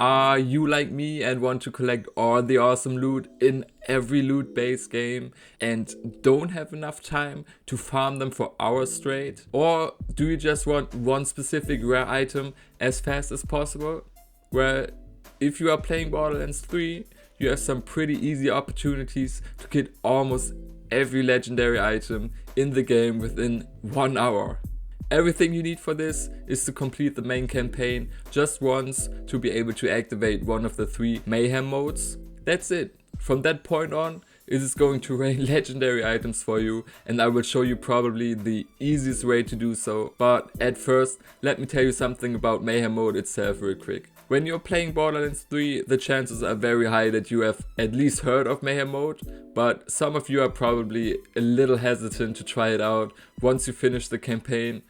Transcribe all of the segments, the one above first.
Are you like me and want to collect all the awesome loot in every loot-based game and don't have enough time to farm them for hours straight? Or do you just want one specific rare item as fast as possible? Well, if you are playing Borderlands 3, you have some pretty easy opportunities to get almost every legendary item in the game within 1 hour. Everything you need for this is to complete the main campaign just once to be able to activate one of the 3 Mayhem modes. That's it. From that point on, it is going to rain legendary items for you, and I will show you probably the easiest way to do so. But at first, let me tell you something about Mayhem Mode itself real quick. When you're playing Borderlands 3, the chances are very high that you have at least heard of Mayhem Mode, but some of you are probably a little hesitant to try it out once you finish the campaign.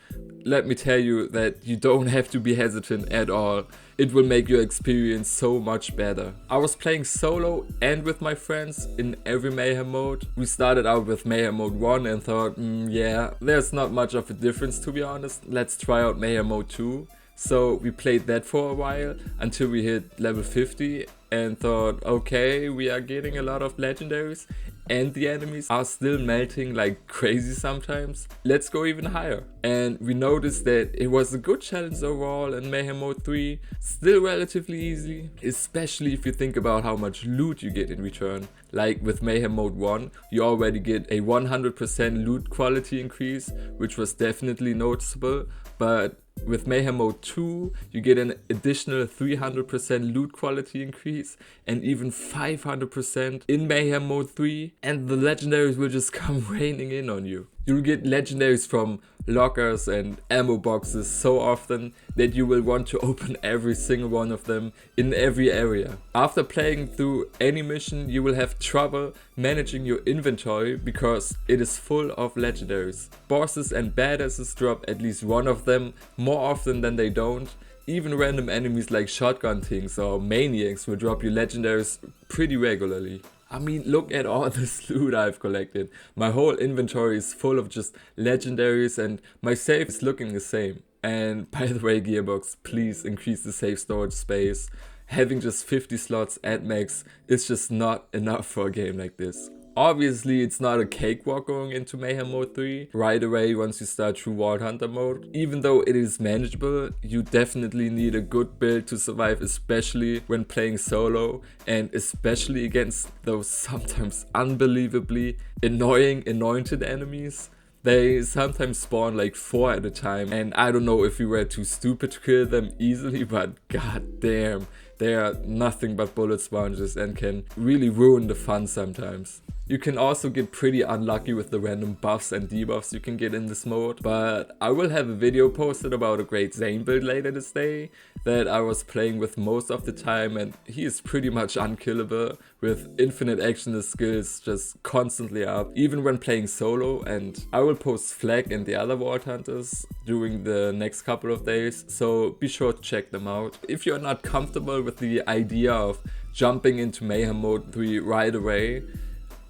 Let me tell you that you don't have to be hesitant at all. It will make your experience so much better. I was playing solo and with my friends in every Mayhem Mode. We started out with Mayhem Mode 1 and thought, yeah, there's not much of a difference to be honest. Let's try out Mayhem Mode 2. So we played that for a while until we hit level 50 and thought, okay, we are getting a lot of legendaries and the enemies are still melting like crazy sometimes. Let's go even higher. And we noticed that it was a good challenge overall in Mayhem Mode 3, still relatively easy, especially if you think about how much loot you get in return. Like with Mayhem Mode 1, you already get a 100% loot quality increase, which was definitely noticeable, but with Mayhem Mode 2, you get an additional 300% loot quality increase and even 500% in Mayhem Mode 3, and the legendaries will just come raining in on you. You'll get legendaries from lockers and ammo boxes so often that you will want to open every single one of them in every area. After playing through any mission, you will have trouble managing your inventory because it is full of legendaries. Bosses and badasses drop at least one of them more often than they don't. Even random enemies like shotgun things or maniacs will drop you legendaries pretty regularly. I mean, look at all this loot I've collected. My whole inventory is full of just legendaries and my safe is looking the same. And by the way, Gearbox, please increase the safe storage space. Having just 50 slots at max is just not enough for a game like this. Obviously, it's not a cakewalk going into Mayhem Mode 3 right away once you start through Vault Hunter mode. Even though it is manageable, you definitely need a good build to survive, especially when playing solo and especially against those sometimes unbelievably annoying anointed enemies. They sometimes spawn like 4 at a time, and I don't know if we were too stupid to kill them easily, but god damn, they are nothing but bullet sponges and can really ruin the fun sometimes. You can also get pretty unlucky with the random buffs and debuffs you can get in this mode, but I will have a video posted about a great Zane build later this day that I was playing with most of the time, and he is pretty much unkillable with infinite action skills just constantly up, even when playing solo, and I will post Flag and the other Vault Hunters during the next couple of days, so be sure to check them out. If you're not comfortable with the idea of jumping into Mayhem Mode 3 right away,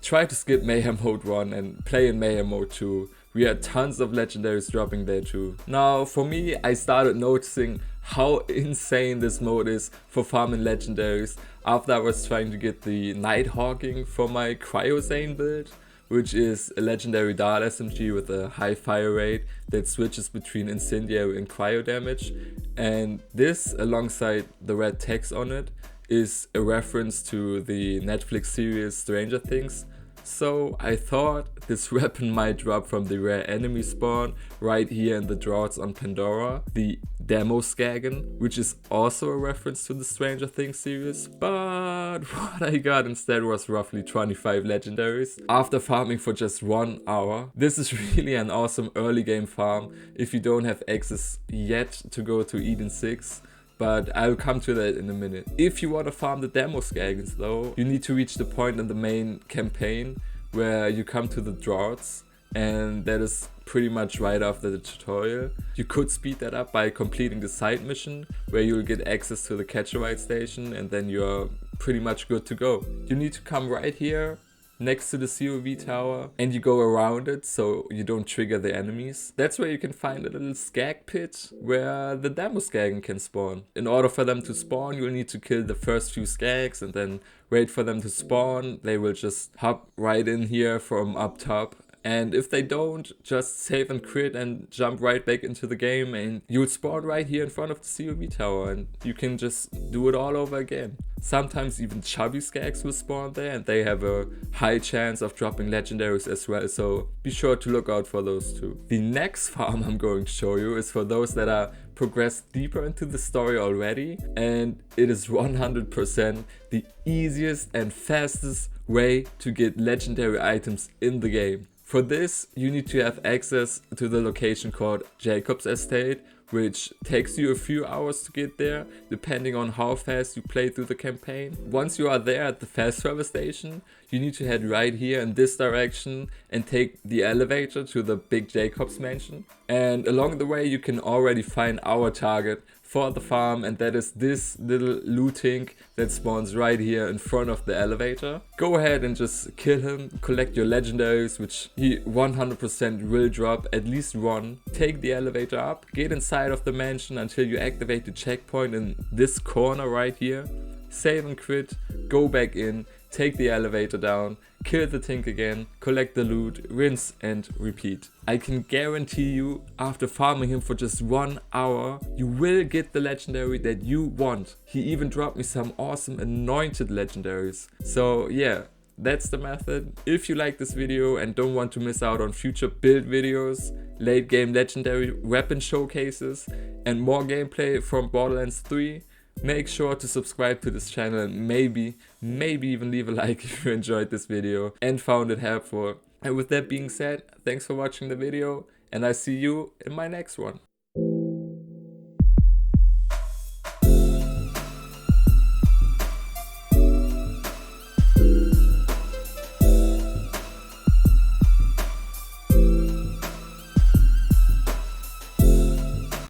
try to skip Mayhem Mode 1 and play in Mayhem Mode 2. We had tons of legendaries dropping there too. Now for me, I started noticing how insane this mode is for farming legendaries after I was trying to get the Nighthawking for my Cryozane build, which is a legendary dart SMG with a high fire rate that switches between incendiary and cryo damage. And this, alongside the red text on it, is a reference to the Netflix series Stranger Things. So I thought this weapon might drop from the rare enemy spawn right here in the droughts on Pandora, the Demo Skagen, which is also a reference to the Stranger Things series, but what I got instead was roughly 25 legendaries after farming for just 1 hour. This is really an awesome early game farm if you don't have access yet to go to Eden 6. But I'll come to that in a minute. If you want to farm the Demo Skagens though, you need to reach the point in the main campaign where you come to the droughts, and that is pretty much right after the tutorial. You could speed that up by completing the side mission where you'll get access to the Catch-A-Ride station, and then you're pretty much good to go. You need to come right here next to the COV tower, and you go around it so you don't trigger the enemies. That's where you can find a little skag pit where the demo skagen can spawn. In order for them to spawn, you'll need to kill the first few skags and then wait for them to spawn. They will just hop right in here from up top. And if they don't, just save and crit and jump right back into the game, and you'll spawn right here in front of the COV tower, and you can just do it all over again. Sometimes even chubby skags will spawn there, and they have a high chance of dropping legendaries as well, so be sure to look out for those too. The next farm I'm going to show you is for those that are progressed deeper into the story already, and it is 100% the easiest and fastest way to get legendary items in the game. For this, you need to have access to the location called Jacob's Estate, which takes you a few hours to get there, depending on how fast you play through the campaign. Once you are there at the fast travel station, you need to head right here in this direction and take the elevator to the big Jacob's mansion. And along the way you can already find our target for the farm, and that is this little looting that spawns right here in front of the elevator. Go ahead and just kill him, collect your legendaries, which he 100% will drop at least one. Take the elevator up, get inside of the mansion until you activate the checkpoint in this corner right here. Save and quit, go back in, take the elevator down, kill the Tink again, collect the loot, rinse and repeat. I can guarantee you, after farming him for just 1 hour, you will get the legendary that you want. He even dropped me some awesome anointed legendaries. So yeah, that's the method. If you like this video and don't want to miss out on future build videos, late game legendary weapon showcases, and more gameplay from Borderlands 3, make sure to subscribe to this channel and maybe even leave a like if you enjoyed this video and found it helpful. And with that being said, thanks for watching the video, and I see you in my next one.